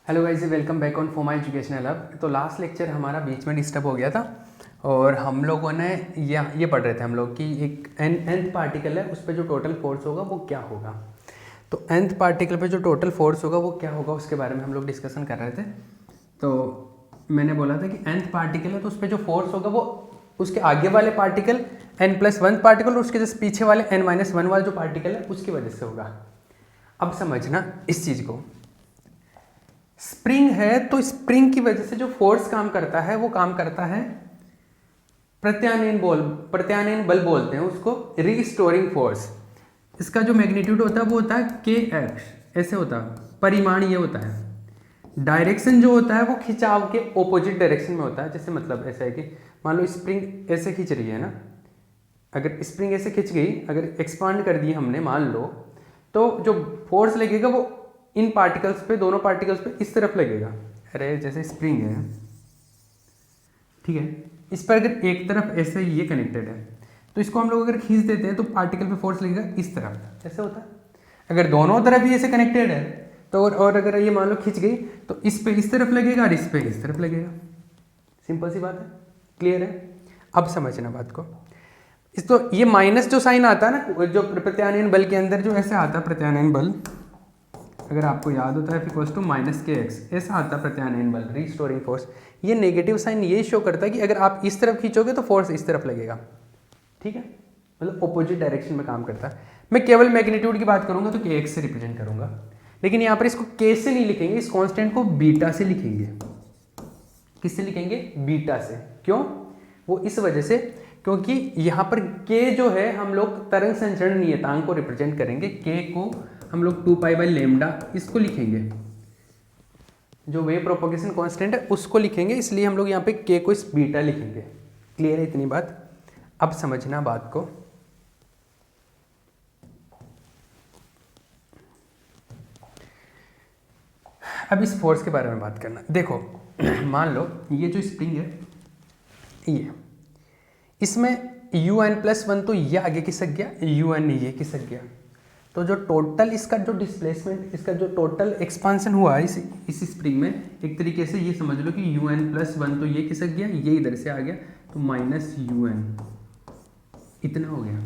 Hello guys, welcome back on Foma educational hub. तो last lecture हमारा बीच में डिस्टर्ब हो गया था और हम लोगों ने ये पढ़ रहे थे हम लोग कि एक nth पार्टिकल है, उस पर जो टोटल फोर्स होगा वो क्या होगा। तो nth पार्टिकल पे जो टोटल फोर्स होगा वो क्या होगा उसके बारे में हम लोग डिस्कशन कर रहे थे। तो मैंने बोला था कि nth पार्टिकल है तो उस पर जो फोर्स होगा वो उसके आगे वाले पार्टिकल n+1 पार्टिकल और उसके जैसे पीछे वाले n-1 वाला जो पार्टिकल है उसकी वजह से होगा। अब समझना इस चीज़ को, स्प्रिंग है तो स्प्रिंग की वजह से जो फोर्स काम करता है वो काम करता है प्रत्यानयन बल बोलते हैं उसको, रीस्टोरिंग फोर्स। इसका जो मैग्नीट्यूड होता है वो होता है kx, ऐसे होता है, परिमाण ये होता है। डायरेक्शन जो होता है वो खिंचाव के ऑपोजिट डायरेक्शन में होता है। जैसे मतलब ऐसा है कि मान लो स्प्रिंग ऐसे खींच रही है ना, अगर स्प्रिंग ऐसे खिंच गई, अगर एक्सपांड कर दी हमने मान लो, तो जो फोर्स लगेगा वो इन पार्टिकल्स पे, दोनों पार्टिकल्स पे इस तरफ लगेगा। अरे जैसे स्प्रिंग है, ठीक है, इस पर अगर एक तरफ ऐसे ये कनेक्टेड है तो इसको हम लोग अगर खींच देते हैं तो पार्टिकल पे फोर्स लगेगा इस तरफ, ऐसे होता है। अगर दोनों तरफ ही ऐसे कनेक्टेड है तो और अगर ये मान लो खींच गई तो इस पे इस तरफ लगेगा और इस पे इस तरफ लगेगा। सिंपल सी बात है, क्लियर है। अब समझना बात को। इस तो ये माइनस जो साइन आता है ना, जो प्रत्यानयन बल के अंदर जो ऐसे आता है प्रत्यानयन बल, अगर आपको याद होता है इक्वल्स टू -kx, ऐसा आता है प्रत्यानयन बल, रीस्टोरिंग फोर्स। ये नेगेटिव साइन ये शो करता है कि अगर आप इस तरफ खींचोगे तो फोर्स इस तरफ लगेगा, ठीक है, मतलब ऑपोजिट डायरेक्शन में काम करता है। मैं केवल मैग्नीट्यूड की बात करूंगा तो kx से रिप्रेजेंट करूंगा, लेकिन यहाँ पर इसको k से नहीं लिखेंगे, इस कांस्टेंट को बीटा से लिखेंगे। किससे लिखेंगे? बीटा से। क्यों? वो इस वजह से क्योंकि यहाँ पर k जो है हम लोग तरंग संचरण नियतांक को रिप्रेजेंट करेंगे। k को हम लोग 2π/λ इसको लिखेंगे, जो वेव प्रोपगेशन कांस्टेंट है उसको लिखेंगे, इसलिए हम लोग यहाँ पे k को इस बीटा लिखेंगे। क्लियर है इतनी बात? अब समझना बात को। अब इस फोर्स के बारे में बात करना। देखो मान लो ये जो स्प्रिंग है ये, इसमें un+1 तो ये आगे खिसक गया, un ये खिसक गया, तो जो टोटल इसका जो डिस्प्लेसमेंट, इसका जो टोटल एक्सपांशन हुआ इस स्प्रिंग में, एक तरीके से ये समझ लो कि un+1 तो ये खिसक गया, ये इधर से आ गया तो -un इतना हो गया।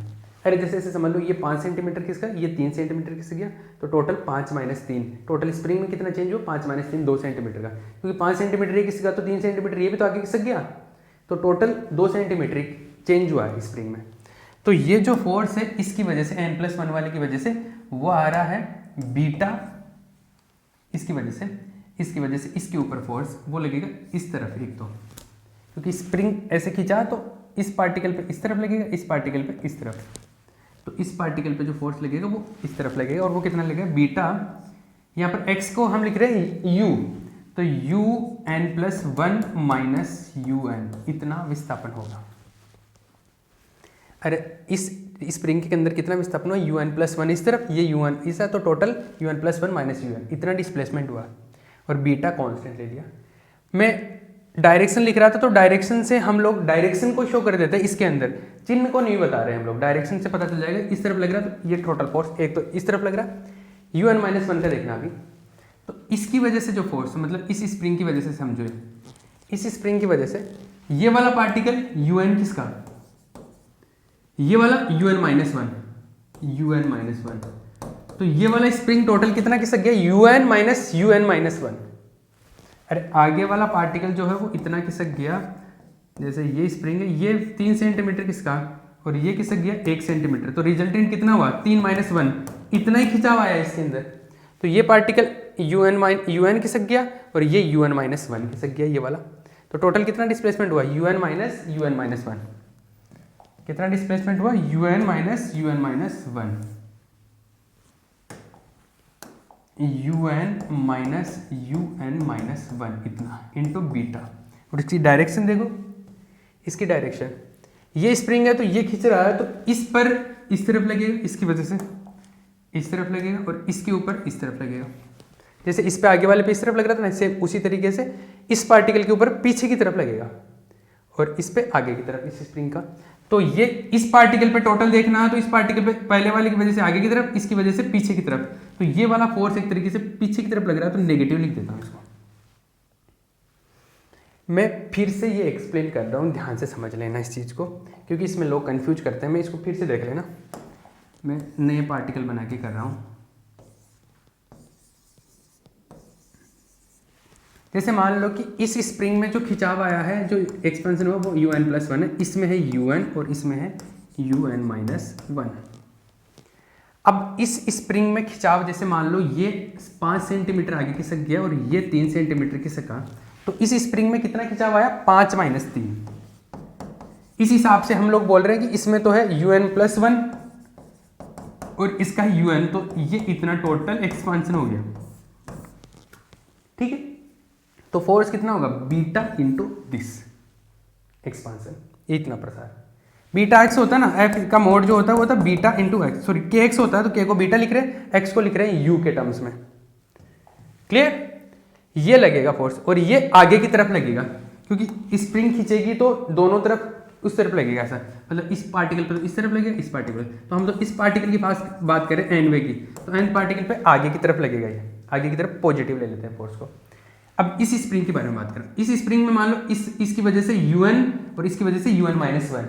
अरे जैसे ऐसे समझ लो ये 5 सेंटीमीटर खिसका, ये 3 सेंटीमीटर खिसक गया, तो टोटल 5 - 3, टोटल स्प्रिंग में कितना चेंज हुआ? 5 - 3 2 सेंटीमीटर का, क्योंकि 5 सेंटीमीटर ये खिसका तो 3 सेंटीमीटर ये भी तो आगे खिसक गया, तो टोटल 2 सेंटीमीटर चेंज हुआ है स्प्रिंग में। तो ये जो फोर्स है इसकी वजह से, n+1 वाले की वजह से वो आ रहा है बीटा, इसकी वजह से इसके ऊपर फोर्स वो लगेगा इस तरफ एक, तो क्योंकि स्प्रिंग ऐसे खींचा तो इस पार्टिकल पे इस तरफ लगेगा, इस पार्टिकल पे इस तरफ, तो इस पार्टिकल पे जो फोर्स लगेगा वो इस तरफ लगेगा, और वो कितना लगेगा? बीटा। यहाँ पर x को हम लिख रहे हैं u, तो un+1 -un इतना विस्थापन होगा। अरे इस स्प्रिंग के अंदर कितना विस्थापन हुआ? un+1 इस तरफ, ये un इस, तो टोटल un+1 -un इतना डिस्प्लेसमेंट हुआ, और बीटा कांस्टेंट ले लिया। मैं डायरेक्शन लिख रहा था तो डायरेक्शन से हम लोग डायरेक्शन को शो कर देते हैं, इसके अंदर चिन्ह को नहीं बता रहे हम लोग, डायरेक्शन से पता चल जाएगा। इस तरफ लग रहा तो ये टोटल फोर्स, एक तो इस तरफ लग रहा un-1 का देखना अभी, तो इसकी वजह से जो फोर्स, मतलब इस स्प्रिंग की वजह से समझो, इस स्प्रिंग की वजह से ये वाला पार्टिकल un किसका? ये वाला un-1, तो ये वाला स्प्रिंग टोटल कितना खिसक गया? un-1। अरे आगे वाला पार्टिकल जो है वो इतना खिसक गया, जैसे ये स्प्रिंग है, ये 3 सेंटीमीटर किसका, और ये खिसक गया 1 सेंटीमीटर, तो रिजल्टेंट कितना हुआ? 3 - 1, इतना ही खिंचाव आया इसके अंदर। तो ये पार्टिकल un खिसक गया और ये un-1 खिसक गया, ये वाला, तो टोटल कितना डिस्प्लेसमेंट हुआ? un-1 कितना डिस्प्लेसमेंट हुआ? un-1 इतना इंटू बीटा। और इसकी डायरेक्शन देखो, इसकी डायरेक्शन, ये स्प्रिंग है तो ये खींच रहा है, तो इस पर इस तरफ लगेगा, इसकी वजह से इस तरफ लगेगा, और इसके ऊपर इस तरफ लगेगा। जैसे इस पे आगे वाले पे इस तरफ लग रहा था ना, सेम उसी तरीके से इस पार्टिकल के ऊपर पीछे की तरफ लगेगा, और इस पे आगे की तरफ, इस स्प्रिंग का। तो ये इस पार्टिकल पे टोटल देखना है तो इस पार्टिकल पे पहले वाले की वजह से आगे की तरफ, इसकी वजह से पीछे की तरफ, तो ये वाला फोर्स एक तरीके से पीछे की तरफ लग रहा है, तो नेगेटिव लिख देता हूँ इसको। मैं फिर से ये एक्सप्लेन कर रहा हूँ, ध्यान से समझ लेना इस चीज़ को, क्योंकि इसमें लोग कंफ्यूज करते हैं। मैं इसको फिर से देख लेना, मैं नए पार्टिकल बना के कर रहा हूँ। जैसे मान लो कि इस स्प्रिंग में जो खिंचाव आया है, जो एक्सपेंशन हुआ वो un+1 है, इसमें है un और इसमें है un-1। अब इस स्प्रिंग में खिंचाव जैसे मान लो ये 5 सेंटीमीटर आगे खिसक गया और ये 3 सेंटीमीटर खिसका, तो इस स्प्रिंग में कितना खिंचाव आया? 5 - 3। इस हिसाब से हम लोग बोल रहे हैं कि इसमें तो है un+1 और इसका है un, तो ये इतना टोटल एक्सपांशन हो गया। ठीक है, तो फोर्स कितना होगा? बीटा इंटू दिस एक्सपांशन, इतना प्रसार। बीटा एक्स होता है ना, एफ का मोड जो होता है वो होता है बीटा इंटू एक्स, सॉरी के एक्स होता है, तो के को बीटा लिख रहे हैं, एक्स को लिख रहे हैं यू के टर्म्स में। क्लियर? ये लगेगा फोर्स और ये आगे की तरफ लगेगा, क्योंकि स्प्रिंग खींचेगी तो दोनों तरफ उस तरफ लगेगा ऐसा, मतलब इस पार्टिकल पर इस तरफ लगेगा, इस पार्टिकल। तो हम तो इस पार्टिकल की बात करें एन वे की, तो एन पार्टिकल पे आगे की तरफ लगेगा, ये आगे की तरफ पॉजिटिव ले लेते हैं फोर्स को। अब इस स्प्रिंग के बारे में बात करें, इस स्प्रिंग में मान लो इसकी वजह से un और इसकी वजह से un-1,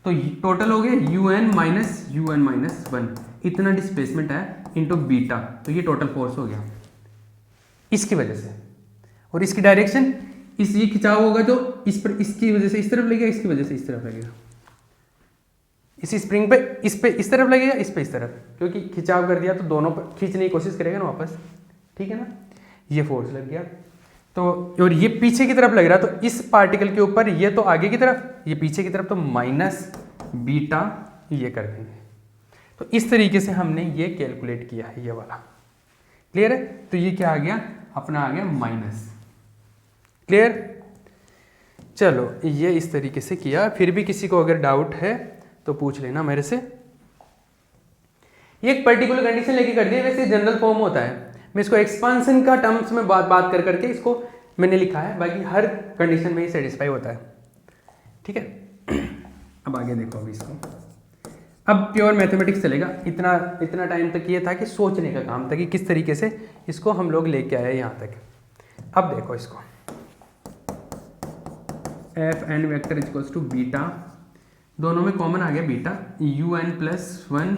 तो टोटल हो गया un-1, इतना डिस्प्लेसमेंट है इंटू बीटा, तो ये टोटल फोर्स हो गया इसकी वजह से। और इसकी डायरेक्शन, इस ये खिंचाव होगा तो इस पर, इसकी वजह से इस तरफ लगेगा, इसकी वजह से इस तरफ लगेगा। इस स्प्रिंग पे इस तरफ लगेगा, इस पे इस तरफ, क्योंकि खिंचाव कर दिया तो दोनों पर खींचने की कोशिश करेगा ना वापस। ठीक है ना, ये फोर्स लग गया। तो और ये पीछे की तरफ लग रहा है, तो इस पार्टिकल के ऊपर ये तो आगे की तरफ, ये पीछे की तरफ, तो माइनस बीटा ये कर देंगे। तो इस तरीके से हमने ये कैलकुलेट किया है, ये वाला। क्लियर है? तो ये क्या आ गया अपना, आ गया माइनस। क्लियर? चलो, ये इस तरीके से किया। फिर भी किसी को अगर डाउट है तो पूछ लेना मेरे से। ये एक पर्टिकुलर कंडीशन लेके कर दिया, वैसे जनरल फॉर्म होता है। मैं इसको एक्सपांशन का टर्म्स में बात कर करके इसको मैंने लिखा है, बाकी हर कंडीशन में ही सेटिस्फाई होता है। ठीक है, अब आगे देखो। अभी इसको अब प्योर मैथमेटिक्स चलेगा। इतना टाइम तक ये था कि सोचने का काम था कि किस तरीके से इसको हम लोग लेके आए यहाँ तक। अब देखो इसको, F N vector equals to beta, दोनों में कॉमन आ गया बीटा, un+1,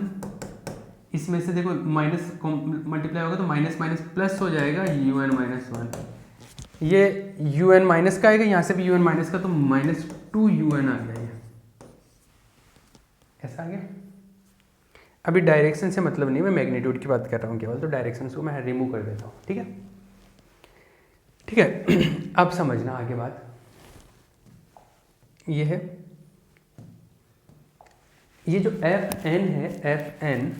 इसमें से देखो माइनस मल्टीप्लाई होगा तो माइनस माइनस प्लस हो जाएगा un-1। ये un माइनस का आएगा, यहाँ से भी un माइनस का, तो -2un आ गया, ये ऐसा आ गया। अभी डायरेक्शन से मतलब नहीं, मैं मैग्नीट्यूड की बात कर रहा हूँ केवल, तो डायरेक्शन को मैं रिमूव कर देता हूँ। ठीक है, ठीक है। अब समझना आगे बात ये है, ये जो एफ एन है, एफ एन,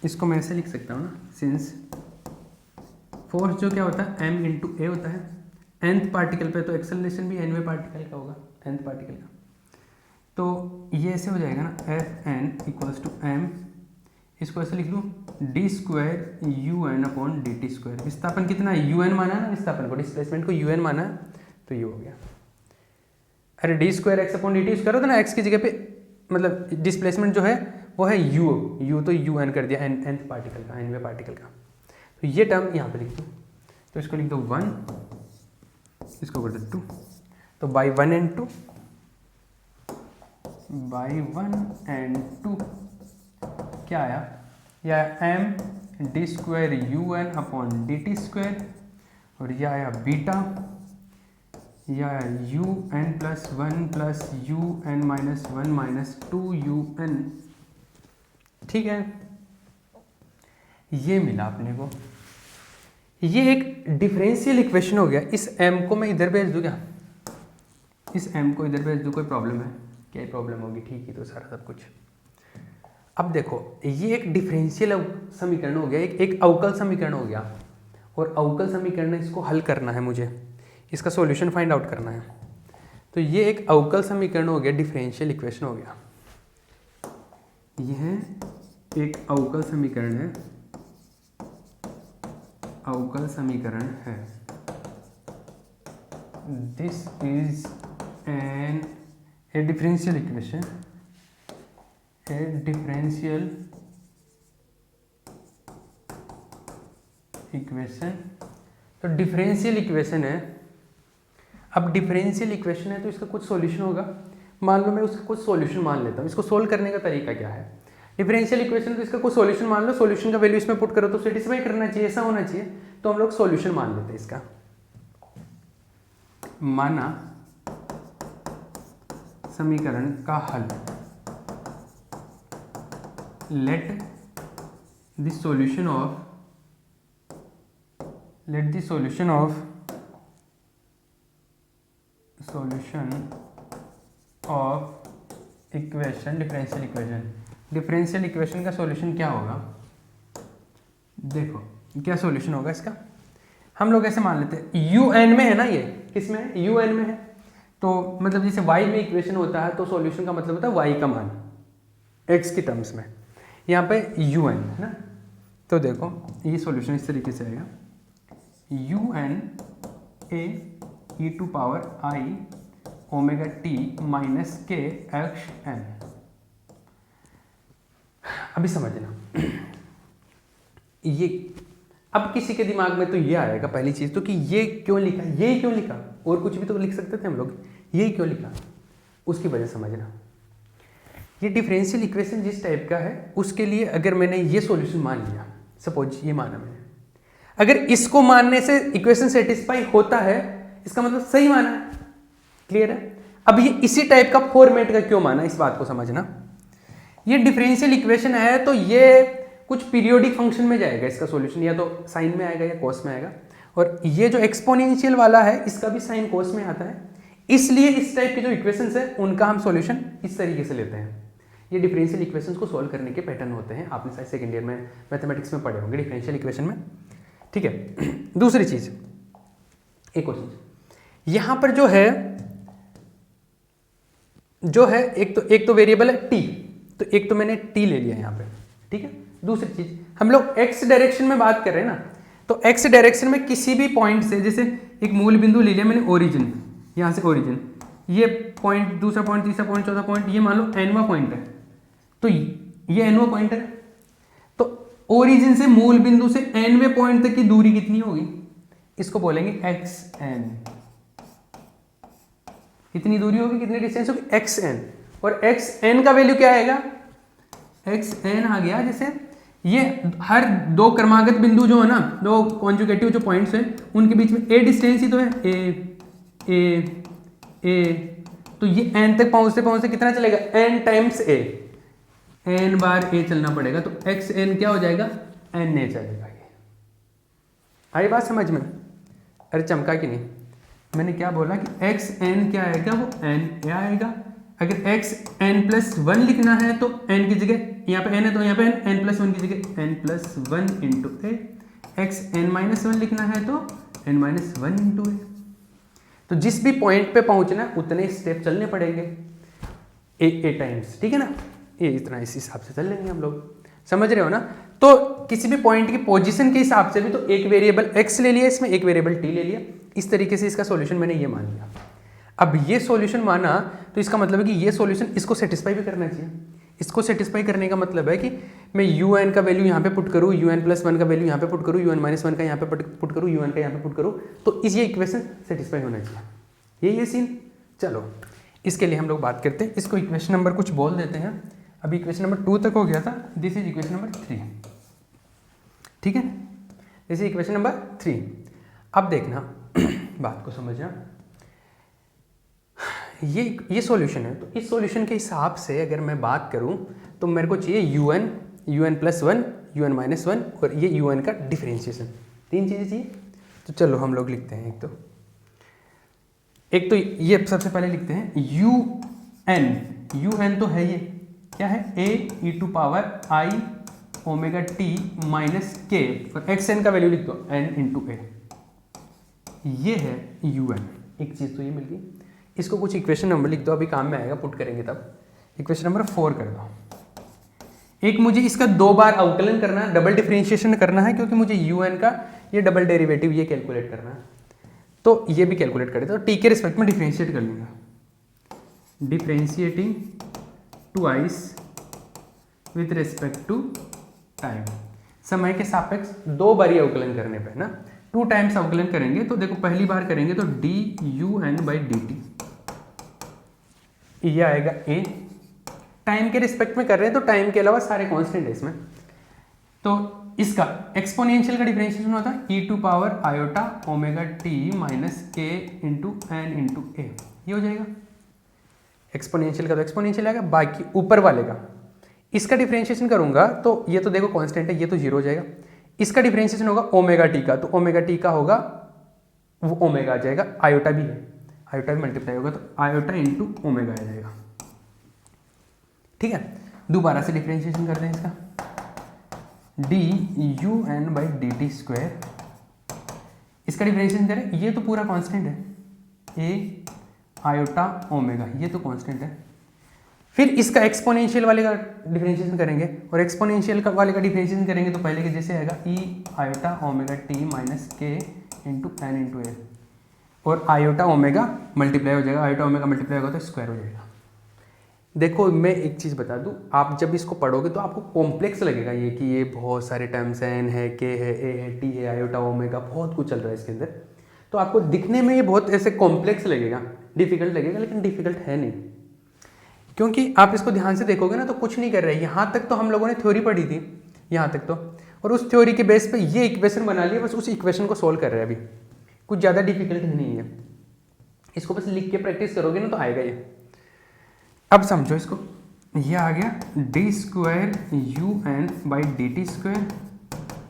इसको मैं ऐसे लिख सकता हूँ ना, सिंस फोर्स जो क्या होता है m इंटू ए होता है, nth पार्टिकल पे, तो एक्सेलरेशन भी nवें पार्टिकल का होगा, nth पार्टिकल का। तो ये ऐसे हो जाएगा ना, F N equals to m, इसको ऐसे लिख लूँ d² un/dt²। विस्थापन कितना है? un माना है ना विस्थापन को, डिस्प्लेसमेंट को un माना है, तो ये हो गया। अरे d² x/dt करो तो ना, x की जगह पे मतलब डिस्प्लेसमेंट जो है वो है u तो un कर दिया nth पार्टिकल का, nवें पार्टिकल का। तो ये टर्म यहाँ पे लिख दो, तो इसको लिख दो 1, इसको कर दो 2, तो बाई 1 and 2, बाई 1 and 2 क्या आया? या m d² un/dt², और यह आया बीटा, या un+1 प्लस un-1 -2un। ठीक है, ये मिला अपने को। ये एक डिफरेंशियल इक्वेशन हो गया। इस m को मैं इधर भेज दूँ क्या? इस m को इधर भेज दूँ, कोई प्रॉब्लम है? क्या प्रॉब्लम होगी? ठीक ही तो सारा सब कुछ। अब देखो, ये एक डिफरेंशियल समीकरण हो गया, एक अवकल समीकरण हो गया, और अवकल समीकरण इसको हल करना है मुझे, इसका सॉल्यूशन फाइंड आउट करना है। तो ये एक अवकल समीकरण हो गया, डिफरेंशियल इक्वेशन हो गया। यह एक अवकल समीकरण है, अवकल समीकरण है। This is an a differential equation, a differential equation. तो डिफरेंशियल इक्वेशन है। अब डिफरेंशियल इक्वेशन है तो इसका कुछ सॉल्यूशन होगा। मान लो मैं उसका कुछ सॉल्यूशन मान लेता हूँ। इसको सोल्व करने का तरीका क्या है? डिफरेंशियल इक्वेशन तो इसका कुछ सॉल्यूशन मान लो, सॉल्यूशन का वैल्यू इसमें पुट करो तो सेटिस्फाई करना चाहिए, ऐसा होना चाहिए। तो हम लोग सॉल्यूशन मान लेते हैं इसका। माना समीकरण का हल, let the solution of equation, differential equation का सॉल्यूशन क्या होगा? देखो क्या सॉल्यूशन होगा इसका। हम लोग ऐसे मान लेते हैं un में है ना, ये किस में है? un में है। तो मतलब जैसे y में इक्वेशन होता है तो सॉल्यूशन का मतलब होता है y का मान x की टर्म्स में, यहाँ पे un है ना। तो देखो ये सॉल्यूशन इस तरीके से आएगा, un a e to power i omega t minus k x n। अभी समझना ये, अब किसी के दिमाग में तो ये आएगा पहली चीज तो कि ये क्यों लिखा, ये क्यों लिखा, और कुछ भी तो लिख सकते थे हम लोग, ये क्यों लिखा, उसकी वजह समझना। ये डिफरेंशियल इक्वेशन जिस टाइप का है उसके लिए अगर मैंने ये सॉल्यूशन मान लिया, सपोज ये माना मैंने, अगर इसको मानने से इक्वेशन सेटिस्फाई होता है इसका मतलब सही माना है। क्लियर है? अब ये इसी टाइप का फॉर्मेट का क्यों माना, इस बात को समझना। ये डिफरेंशियल इक्वेशन है तो ये कुछ पीरियोडिक फंक्शन में जाएगा, इसका सॉल्यूशन या तो साइन में आएगा या कॉस में आएगा, और ये जो एक्सपोनेंशियल वाला है इसका भी साइन कॉस में आता है। इसलिए इस टाइप के जो इक्वेशंस है उनका हम सॉल्यूशन इस तरीके से लेते हैं। ये डिफरेंशियल इक्वेशंस को सॉल्व करने के पैटर्न होते हैं, आपने शायद सेकंड ईयर में मैथमेटिक्स में पढ़े होंगे डिफरेंशियल इक्वेशन में। ठीक है, दूसरी चीज, एक और चीज यहां पर जो है एक तो वेरिएबल है t, तो एक तो मैंने t ले लिया यहाँ पे। ठीक है, दूसरी चीज हम लोग x डायरेक्शन में बात कर रहे हैं ना, तो x डायरेक्शन में किसी भी पॉइंट से, जैसे एक मूल बिंदु ले लिया मैंने ओरिजिन, यहाँ से ओरिजिन, ये पॉइंट, दूसरा पॉइंट, तीसरा पॉइंट, चौथा पॉइंट, ये मान लो nवां पॉइंट है, तो ये nवां पॉइंट है। तो ओरिजिन से मूल बिंदु से nवें पॉइंट तक की दूरी कितनी होगी, इसको बोलेंगे xn। कितनी दूरी होगी, कितनी डिस्टेंस होगी, xn। और xn का वैल्यू क्या आएगा, xn आ गया, जैसे ये हर दो क्रमागत बिंदु जो है ना, दो कॉन्जुगेटिव जो पॉइंट्स हैं उनके बीच में a डिस्टेंस ही तो है, a, तो ये n तक पहुंचते पहुंचते कितना चलेगा, n times a, n bar a चलना पड़ेगा, तो xn क्या हो जाएगा, na चलेगा। ये आई बात समझ में? अरे चमका कि नहीं? मैंने क्या बोला कि xn क्या आएगा, वो na आएगा। अगर xn+1 लिखना है तो n की जगह, यहाँ पे n है तो यहाँ पे n+1 की जगह n+1 इंटू ए, xn-1 लिखना है तो n-1 इंटू ए। तो जिस भी पॉइंट पे पहुंचना है उतने स्टेप चलने पड़ेंगे ए टाइम्स। ठीक है ना, ये इतना इस हिसाब से चल लेंगे हम लोग, समझ रहे हो ना। तो किसी भी पॉइंट की पोजीशन के हिसाब से भी तो एक वेरिएबल x ले लिया, इसमें एक वेरिएबल t ले लिया, इस तरीके से इसका सॉल्यूशन मैंने ये मान लिया। अब ये सॉल्यूशन माना तो इसका मतलब है कि ये सॉल्यूशन इसको सेटिस्फाई भी करना चाहिए। इसको सेटिस्फाई करने का मतलब है कि मैं un का वैल्यू यहाँ पे पुट करूँ, un+1 का वैल्यू यहाँ पे पुट करूँ, un-1 का यहाँ पे पुट करूँ, un का यहाँ पे पुट करूँ, तो इस ये इक्वेशन सेटिस्फाई होना चाहिए। ये सीन। चलो इसके लिए हम लोग बात करते हैं, इसको इक्वेशन नंबर कुछ बोल देते हैं। अभी इक्वेशन नंबर 2 तक हो गया था, दिस इज इक्वेशन नंबर 3। ठीक है, दिस इज इक्वेशन नंबर 3। अब देखना बात को समझना, ये सॉल्यूशन है, तो इस सॉल्यूशन के हिसाब से अगर मैं बात करूं तो मेरे को चाहिए un+1, un-1 और ये un का डिफरेंशिएशन, 3 चीज़ें चाहिए। तो चलो हम लोग लिखते हैं, एक तो ये सबसे पहले लिखते हैं un तो है, ये क्या है, a e to power i omega t minus k, और xn का वैल्यू लिख दो n इंटू ए, ये है un। एक चीज़ तो ये मिल गई, इसको कुछ इक्वेशन नंबर लिख दो, अभी काम में आएगा, पुट करेंगे तब। इक्वेशन नंबर 4 कर दो। एक मुझे इसका 2 बार अवकलन करना है, डबल डिफरेंशिएशन करना है, क्योंकि मुझे un का ये डबल डेरिवेटिव ये कैलकुलेट करना है, तो ये भी कैलकुलेट कर देता हूँ। t के रिस्पेक्ट में डिफरेंशिएट कर लूँगा, differentiating twice with respect to time, समय के सापेक्ष 2 बारी अवकलन करने पे ना, 2 टाइम्स अवकलन करेंगे तो देखो पहली बार करेंगे तो D U N by D T, ये आएगा ए। टाइम के रिस्पेक्ट में कर रहे हैं तो टाइम के अलावा सारे कांस्टेंट है इसमें। तो इसका एक्सपोनेंशियल का डिफरेंशिएशन होता है E to power iota omega T minus के इंटू एन इंटू ए, ये हो जाएगा एक्सपोनेंशियल का। तो एक्सपोनेंशियल आएगा, बाकी ऊपर वाले का इसका डिफरेंशिएशन करूंगा तो ये तो देखो कांस्टेंट है, ये तो जीरो हो जाएगा। इसका डिफरेंशिएशन होगा ओमेगा टी का, तो ओमेगा टी का होगा वो ओमेगा आ जाएगा, आयोटा भी है, आयोटा भी मल्टीप्लाई होगा तो आयोटा इंटू ओमेगा आ जाएगा। ठीक है, दोबारा से डिफरेंशिएशन करते हैं इसका, D U N by D T square, इसका डिफरेंशिएशन करें, ये तो पूरा कांस्टेंट है, ए आयोटा ओमेगा, ये तो कांस्टेंट है। फिर इसका एक्सपोनेंशियल वाले का डिफरेंशिएशन करेंगे, और एक्सपोनेंशियल वाले का डिफरेंशिएशन करेंगे तो पहले के जैसे आएगा ई आयोटा ओमेगा टी माइनस के इंटू एन इंटू ए, और आयोटा ओमेगा मल्टीप्लाई हो जाएगा, आयोटा ओमेगा मल्टीप्लाई होगा तो स्क्वायर हो जाएगा। देखो मैं एक चीज़ बता दूं, आप जब इसको पढ़ोगे तो आपको कॉम्प्लेक्स लगेगा ये कि ये बहुत सारे टर्म्स हैं, एन है, के है, ए है, टी है, आयोटा ओमेगा, बहुत कुछ चल रहा है इसके अंदर, तो आपको दिखने में ये बहुत ऐसे कॉम्प्लेक्स लगेगा, डिफिकल्ट लगेगा, लेकिन डिफिकल्ट है नहीं, क्योंकि आप इसको ध्यान से देखोगे ना तो कुछ नहीं कर रहे। यहाँ तक तो हम लोगों ने थ्योरी पढ़ी थी, यहाँ तक तो, और उस थ्योरी के बेस पे ये इक्वेशन बना लिया, बस उस इक्वेशन को सोल्व कर रहे हैं अभी, कुछ ज़्यादा डिफिकल्ट नहीं है। इसको बस लिख के प्रैक्टिस करोगे ना तो आएगा ये। अब समझो इसको, ये आ गया d square you N by D T square,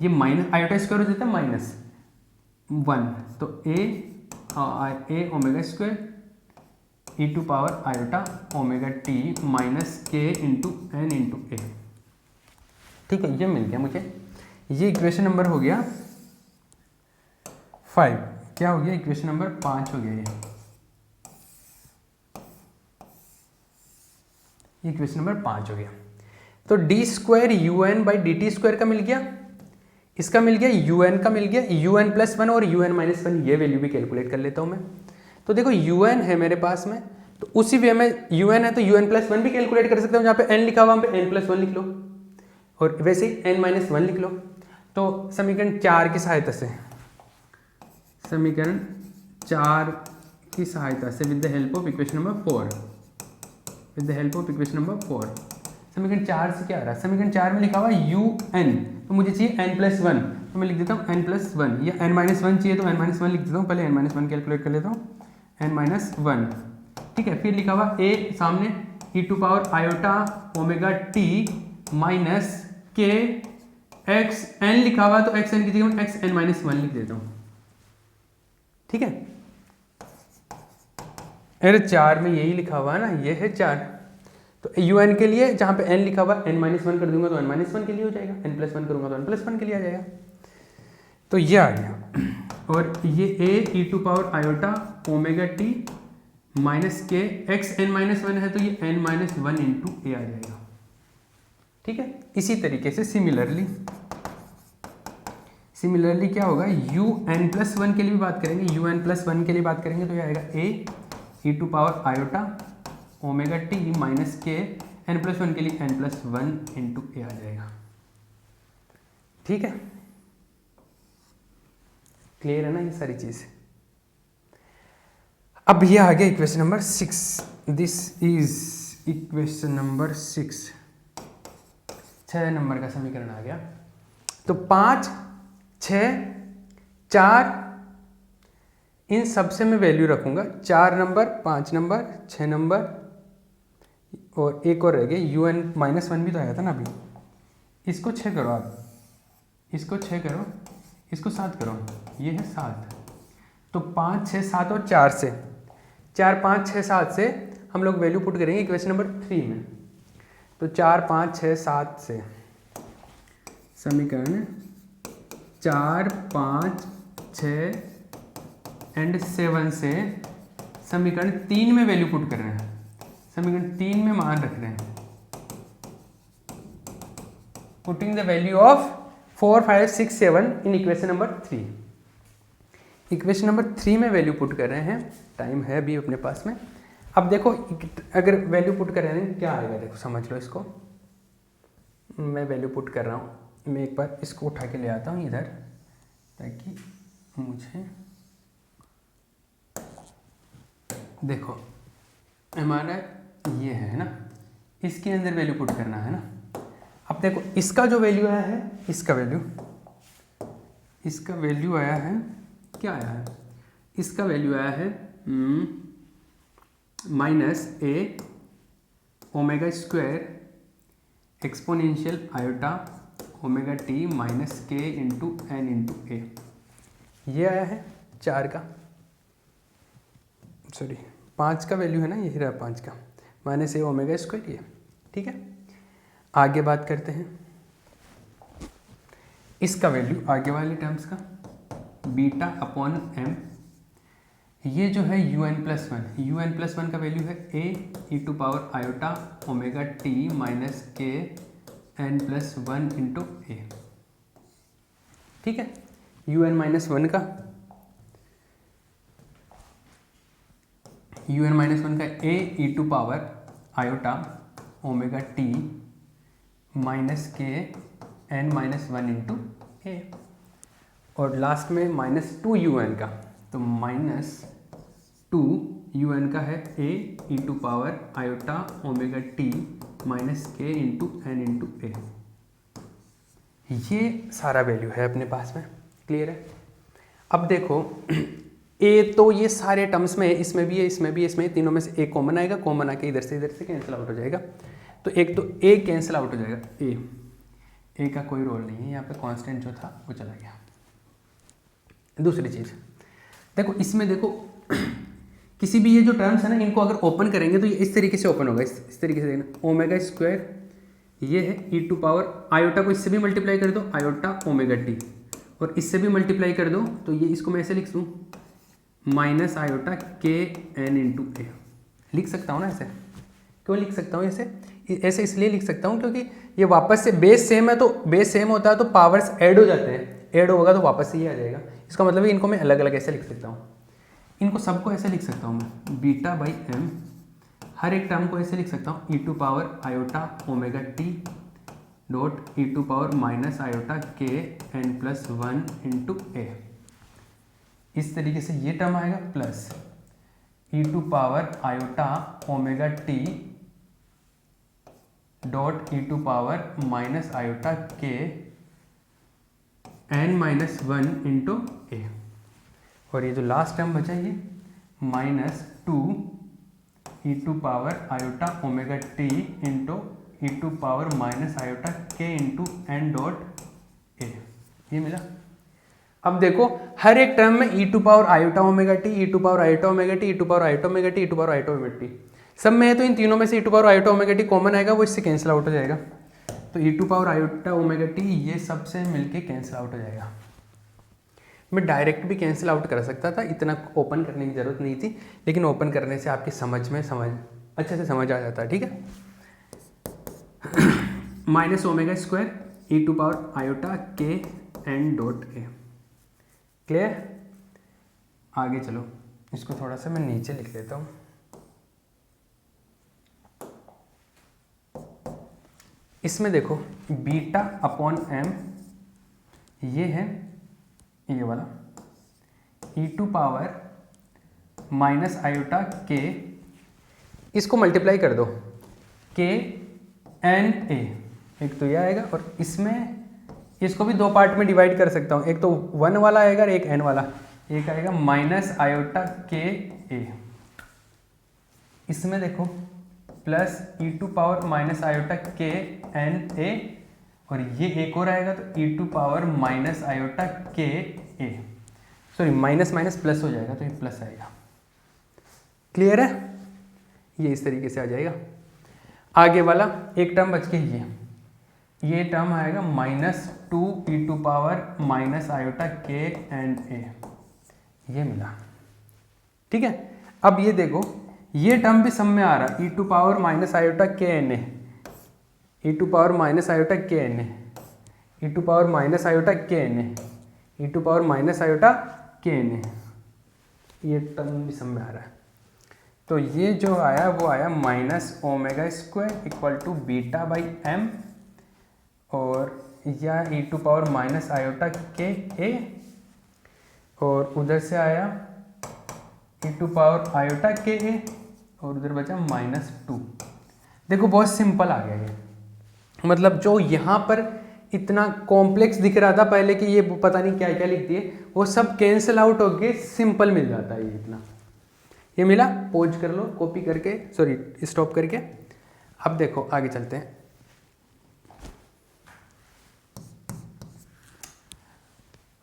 ये माइनस आयोटा स्क्वायर हो जाता है माइनस 1, तो a omega square e to power iota omega T minus के इंटू एन इंटू ए। ठीक है, ये मिल गया मुझे, ये इक्वेशन नंबर हो गया 5, क्या हो गया इक्वेशन नंबर 5 हो गया ये इक्वेशन नंबर 5 हो गया। तो D square you N by D T square का मिल गया, इसका मिल गया, यू एन का मिल गया, यू एन प्लस 1 और यू एन माइनस 1, ये वैल्यू भी कैलकुलेट कर लेता हूँ मैं। तो देखो यू एन है मेरे पास में, तो उसी वे में यू एन है तो यू एन प्लस 1 भी कैलकुलेट कर सकता हूँ, जहाँ पे एन लिखा हुआ वहाँ पे एन प्लस 1 लिख लो, और वैसे ही एन माइनस 1 लिख लो। तो समीकरण 4 की सहायता से, समीकरण 4 की सहायता से with the help of equation number 4, with the help of equation number 4, समीकरण 4 से क्या आ रहा है, समीकरण 4 में लिखा हुआ यू एन, तो मुझे चाहिए एन प्लस 1, तो मैं लिख देता हूँ एन प्लस 1, या एन माइनस 1 चाहिए तो एन माइनस 1 लिख देता हूँ, पहले एन माइनस 1 कैलकुलेट कर लेता हूँ, एन माइनस 1। ठीक है, फिर लिखा हुआ ए सामने e to power iota omega T minus k x n लिखा हुआ, तो एक्स एन की जगह एक्स एन माइनस 1 लिख देता हूँ। ठीक है, अरे 4 में यही लिखा हुआ है ना, ये है 4, तो यू एन के लिए जहाँ पे एन लिखा हुआ एन माइनस 1 कर दूंगा तो एन माइनस 1 के लिए हो जाएगा, एन प्लस 1 करूंगा तो एन प्लस 1 के लिए आ जाएगा। तो ये आ गया, और ये a e to power iota omega T minus k x n minus 1 है तो ये एन माइनस 1 इंटू ए आ जाएगा। ठीक है, इसी तरीके से सिमिलरली क्या होगा, यू एन प्लस 1 के लिए भी बात करेंगे, यू एन प्लस 1 के लिए बात करेंगे तो ये आएगा a e to power iota omega T minus k n plus 1 के लिए एन प्लस 1 इंटू ए आ जाएगा। ठीक है, क्लियर है ना ये सारी चीज। अब ये आ गया equation number 6, this is equation number 6, 6 number का समीकरण आ गया। तो 5, 6, 4 इन सब से मैं वैल्यू रखूंगा, 4 नंबर, 5 नंबर, 6 नंबर, और एक और रह गया यू एन माइनस 1 भी तो आया था ना अभी, इसको 6 करो आप, इसको 6 करो, इसको 7 करो, ये है 7। तो 5, 6, 7 और 4 से, 4, 5, 6, 7 से हम लोग वैल्यू पुट करेंगे इक्वेशन नंबर 3 में। तो 4, 5, 6, 7 से समीकरण 4, 5, 6 एंड 7 से समीकरण 3 में वैल्यू पुट कर रहे हैं, समीकरण 3 में मान रख रहे हैं, putting the value of 4, 5, 6, 7 in equation number 3। Equation number 3 में वैल्यू पुट कर रहे हैं, टाइम है अभी अपने पास में। अब देखो अगर वैल्यू पुट कर रहे हैं क्या आएगा, देखो समझ लो इसको, मैं वैल्यू पुट कर रहा हूँ, मैं एक बार इसको उठा के ले आता हूँ इधर ताकि मुझे देखो हमारा ये है ना, इसके अंदर वैल्यू पुट करना है ना। अब देखो इसका जो वैल्यू आया है, इसका वैल्यू आया है, क्या आया है, इसका वैल्यू आया है -a omega square exponential iota omega T minus k into N into ए, ये आया है 4 का, सॉरी 5 का वैल्यू है ना, यही रहा 5 का, -a ओमेगा स्क्वायर ये, ठीक है। आगे बात करते हैं इसका वैल्यू, आगे वाले टर्म्स का, बीटा अपॉन m, ये जो है un+1 का वैल्यू है a e to power iota omega t minus k n+1 into a, ठीक है। un-1 का a e to power iota omega t minus k n-1 into a, और लास्ट में -2un का, तो -2un का है a e to power iota omega t minus k into N into ए। ये सारा वैल्यू है अपने पास में, क्लियर है। अब देखो a तो ये सारे टर्म्स में, इसमें भी है, इसमें भी है, इसमें तीनों में से एक कॉमन आएगा, कॉमन आके इधर से कैंसिल आउट हो जाएगा, तो एक तो a कैंसिल आउट हो जाएगा, a का कोई रोल नहीं है यहाँ पे, कांस्टेंट जो था वो चला गया। दूसरी चीज़ देखो, इसमें देखो किसी भी ये जो टर्म्स है ना, इनको अगर ओपन करेंगे तो ये इस तरीके से ओपन होगा, इस तरीके से देखना, ओमेगा स्क्वायर ये है e टू पावर आयोटा को इससे भी मल्टीप्लाई कर दो, आयोटा ओमेगा टी, और इससे भी मल्टीप्लाई कर दो, तो ये इसको मैं ऐसे लिख दूँ माइनस आयोटा के एन इंटू ए, लिख सकता हूँ ना ऐसे। क्यों लिख सकता हूँ ऐसे? ऐसे इसलिए लिख सकता हूँ क्योंकि ये वापस से बेस सेम है, तो बेस सेम होता है तो पावर्स ऐड हो जाते हैं, ऐड होगा तो वापस से ये आ जाएगा। इसका मतलब है इनको मैं अलग अलग ऐसे लिख सकता हूँ, इनको सबको ऐसे लिख सकता हूँ मैं, बीटा बाई एम, हर एक टर्म को ऐसे लिख सकता हूँ e to power iota omega T dot e to power minus iota K n+1 into ए, इस तरीके से ये टर्म आएगा, plus e to power iota omega T dot e to power minus iota K n-1 into a, और ये जो last term बचा ये -2 e to power iota omega T into e to power minus iota K into N dot A, ये मिला। अब देखो हर एक टर्म में e to power iota omega T, e to power iota omega T, e to power iota omega T, e to power iota omega T, सब में है, तो इन तीनों में से e to power iota omega T common आएगा, वो इससे कैंसिल आउट हो जाएगा, तो e to power iota omega T ये सबसे मिलके कैंसिल आउट हो जाएगा। मैं डायरेक्ट भी कैंसिल आउट कर सकता था, इतना ओपन करने की ज़रूरत नहीं थी, लेकिन ओपन करने से आपकी समझ अच्छे से समझ आ जाता है, ठीक है। Minus omega square e to power iota के एन डॉट ए, क्लियर। आगे चलो, इसको थोड़ा सा मैं नीचे लिख लेता हूँ। इसमें देखो बीटा अपॉन एम ये है, ये वाला e to power minus iota K, इसको मल्टीप्लाई कर दो के एन ए, एक तो ये आएगा, और इसमें इसको भी दो पार्ट में डिवाइड कर सकता हूँ, एक तो 1 वाला आएगा और एक n वाला, एक आएगा माइनस आयोटा के ए, इसमें देखो plus e to power minus iota के एन ए, और ये एक और आएगा तो e to power minus iota K A, sorry minus minus plus हो जाएगा तो ये प्लस आएगा, क्लियर है। ये इस तरीके से आ जाएगा। आगे वाला एक टर्म बच के ये टर्म आएगा -2 e to power minus iota के एन ए, ये मिला, ठीक है। अब ये देखो ये टर्म भी सम में आ रहा, e to power minus iota के N a, e to power minus iota के N a, e to power minus iota के N a, e to power minus iota के एन ए, ये टर्म भी सम में आ रहा है। तो ये जो आया वो आया minus omega square equal to beta by M, और या e to power minus iota K A, और उधर से आया e⁻, और उधर बचा -2। देखो बहुत सिंपल आ गया ये, मतलब जो यहाँ पर इतना कॉम्प्लेक्स दिख रहा था पहले कि ये पता नहीं क्या क्या लिख दिए, वो सब कैंसिल आउट होके सिंपल मिल जाता है। ये इतना ये मिला। पॉज कर लो कॉपी करके, सॉरी स्टॉप करके। अब देखो आगे चलते हैं।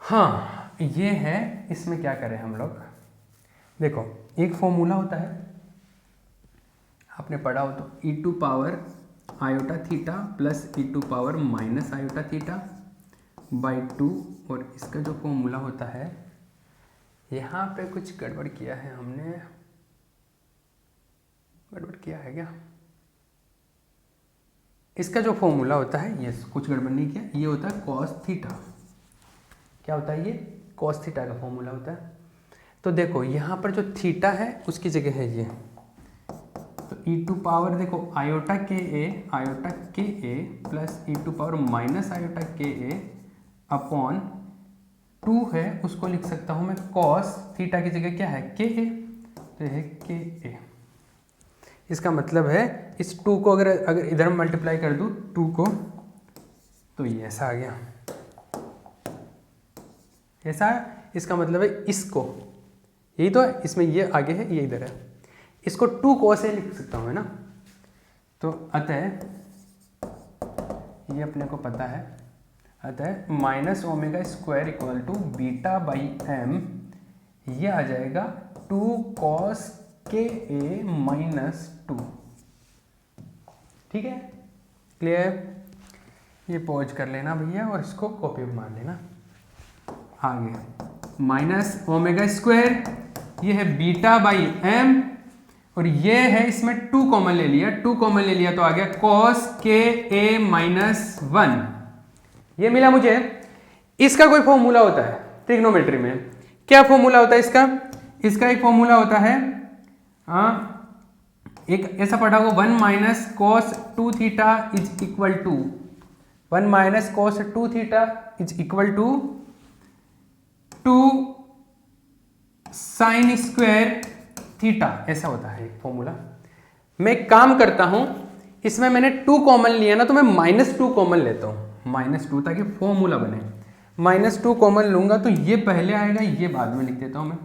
हाँ ये है, इसमें क्या करें हम लोग। देखो एक फॉर्मूला होता है, आपने पढ़ा हो तो e⁻ iθ plus e⁻ -iθ/2, और इसका जो फॉर्मूला होता है, यहाँ पे कुछ गड़बड़ किया है हमने, गड़बड़ किया है क्या? इसका जो फॉर्मूला होता है, ये कुछ गड़बड़ नहीं किया, ये होता है cos θ। क्या होता है ये? cos θ का फॉर्मूला होता है। तो देखो यहाँ पर जो थीटा है उसकी जगह है ये, तो e⁻ देखो iota ka plus e⁻ -iota /2 है, उसको लिख सकता हूँ मैं cos थीटा की जगह क्या है ka, तो यह है ka। इसका मतलब है इस 2 को अगर इधर मल्टीप्लाई कर दूँ 2 को, तो ये ऐसा आ गया, ऐसा। इसका मतलब है इसको, यही तो है, इसमें ये आगे है ये इधर है, इसको 2 cos a लिख सकता हूँ है ना। तो अतः ये अपने को पता है, अतः -ω² β/m, ये आ जाएगा 2 cos ka -2। ठीक है, क्लियर? ये पॉज कर लेना भैया और इसको कॉपी मार लेना। आगे -ω², ये है β/m, और ये है इसमें 2 कॉमन ले लिया, 2 कॉमन ले लिया तो आ गया cos ka -1। ये मिला मुझे। इसका कोई फॉर्मूला होता है ट्रिग्नोमेट्री में, क्या फॉर्मूला होता है इसका? इसका एक फॉर्मूला होता है, एक ऐसा पढ़ा हो, 1 - cos 2θ is equal to 1 - cos 2θ is equal to 2 sin square theta, ऐसा होता है एक फॉर्मूला। मैं एक काम करता हूं, इसमें मैंने 2 कॉमन लिया ना, तो मैं -2 कॉमन लेता हूं, -2, ताकि फॉर्मूला बने। -2 कॉमन लूंगा तो ये पहले आएगा, ये बाद में लिख देता हूं मैं।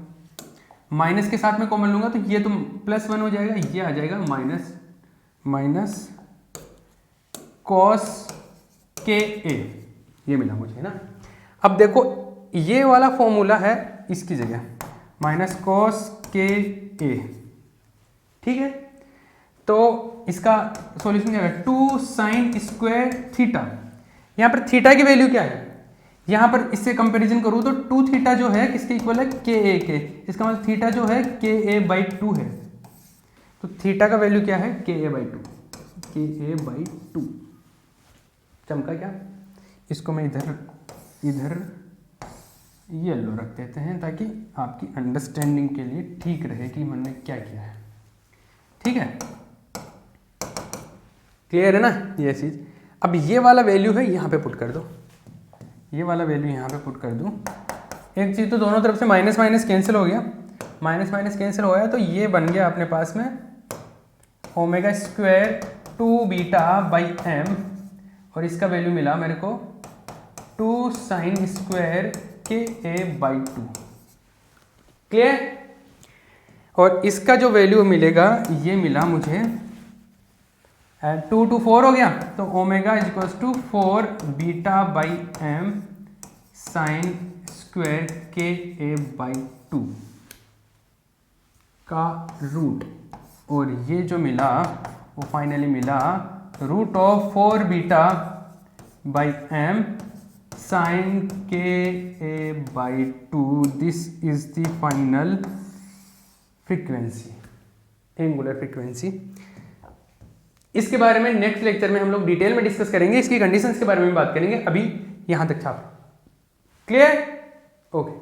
माइनस के साथ में कॉमन लूंगा तो ये तो +1 हो जाएगा, ये आ जाएगा माइनस cos ka, ये मिला मुझे ना। अब देखो ये वाला फॉर्मूला है इसकी जगह -cos ka, ठीक है। तो इसका सॉल्यूशन क्या है? 2 sin स्क्वायर थीटा। यहाँ पर थीटा की वैल्यू क्या है? यहाँ पर इससे कंपैरिजन करूँ तो 2θ जो है किसके इक्वल है? ka के। इसका मतलब थीटा जो है ka/2 है, तो थीटा का वैल्यू क्या है? ka/2। चमका क्या? इसको मैं इधर येलो रख देते हैं ताकि आपकी अंडरस्टैंडिंग के लिए ठीक रहे कि मैंने क्या किया है। ठीक है, क्लियर है ना ये चीज़? अब ये वाला वैल्यू है यहाँ पे पुट कर दो, ये वाला वैल्यू यहाँ पे पुट कर दूँ। एक चीज़ तो दोनों तरफ से माइनस माइनस कैंसिल हो गया, माइनस माइनस कैंसिल हो गया, तो ये बन गया अपने पास में ω² 2 β/m, और इसका वैल्यू मिला मेरे को 2 sin स्क्वायर ka/2। क्लियर? और इसका जो वैल्यू मिलेगा ये मिला मुझे 2 to 4 हो गया, तो ω = 4 β/m sin स्क्वायर ka/2 का रूट, और ये जो मिला वो फाइनली मिला √4 β/m sin ka/2। This is the final frequency, angular frequency. इसके बारे में नेक्स्ट लेक्चर में हम लोग डिटेल में डिस्कस करेंगे, इसकी कंडीशंस के बारे में बात करेंगे। अभी यहां तक छाप। क्लियर? ओके।